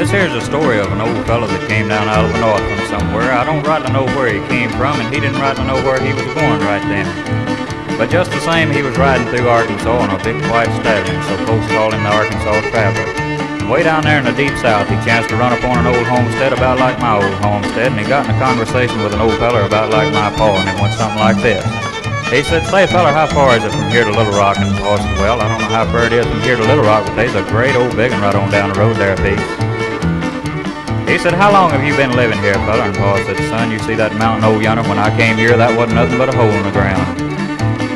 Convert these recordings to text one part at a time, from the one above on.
This here's a story of an old fella that came down out of the north from somewhere. I don't rightly know where he came from, and he didn't rightly know where he was going right then. But just the same, he was riding through Arkansas on a big white stallion, so folks called him the Arkansas Traveler. Way down there in the deep south, he chanced to run upon an old homestead about like my old homestead, and he got in a conversation with an old feller about like my paw, and it went something like this. He said, "Say, feller, how far is it from here to Little Rock?" And the paw said, "Well, I don't know how far it is from here to Little Rock, but there's a great old big one right on down the road there a piece." He said, "How long have you been living here, feller?" And paw said, "Son, you see that mountain over yonder? When I came here, that wasn't nothing but a hole in the ground."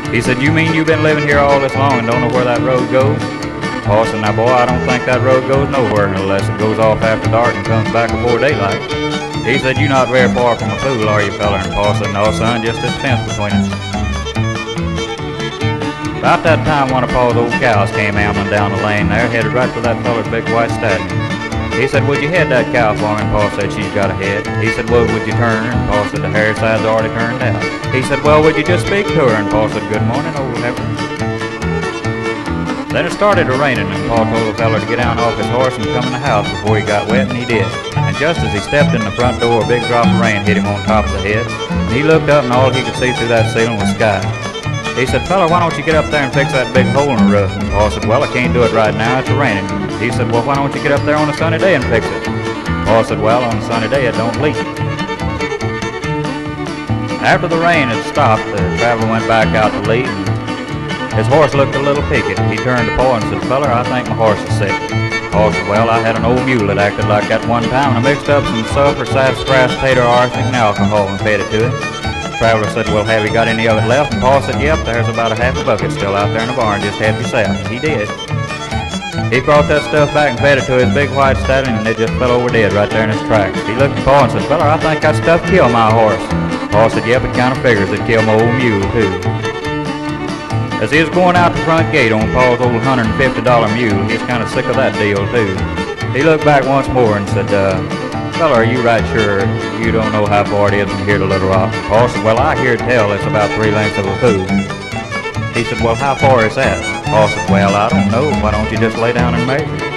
He said, "You mean you've been living here all this long and don't know where that road goes?" Paw said, "Now, boy, I don't think that road goes nowhere unless it goes off after dark and comes back before daylight." He said, "You're not very far from a fool, are you, feller?" And Paw said, "No, son, just this fence between us." About that time, one of Paw's old cows came ambling down the lane there, headed right for that feller's big white stallion. He said, "Would you head that cow for me?" And Paw said, "She's got a head." He said, "Well, would you turn her?" And Paw said, "The hair side's already turned out." He said, "Well, would you just speak to her?" And Paw said, "Good morning, old heifer." Then it started to raining, and Paw told the feller to get down off his horse and come in the house before he got wet, and he did. And just as he stepped in the front door, a big drop of rain hit him on top of the head. And he looked up, and all he could see through that ceiling was sky. He said, "Feller, why don't you get up there and fix that big hole in the roof?" And Paw said, "Well, I can't do it right now, it's raining." He said, "Well, why don't you get up there on a sunny day and fix it?" Paw said, "Well, on a sunny day it don't leak." After the rain had stopped, the traveler went back out to lead, and his horse looked a little peaked. He turned to Paw and said, "Feller, I think my horse is sick." Paw said, "Well, I had an old mule that acted like that one time, and I mixed up some sulfur, sassafras, tater, arsenic, and alcohol and fed it to him." The traveler said, "Well, have you got any of it left?" And Paw said, "Yep, there's about a half a bucket still out there in the barn. Just help yourself." And he did. He brought that stuff back and fed it to his big white stallion, and it just fell over dead right there in his tracks. He looked at Paw and said, "Feller, I think that stuff killed my horse." Paw said, "Yep, it kind of figures it killed my old mule, too." As he was going out the front gate on Paul's old $150 mule, he was kind of sick of that deal, too. He looked back once more and said, "Feller, are you right sure you don't know how far it is from here to Little Rock?" Paul said, "Well, I hear tell it's about 3 lengths of a foot." He said, "Well, how far is that?" Paul said, "Well, I don't know. Why don't you just lay down and measure?"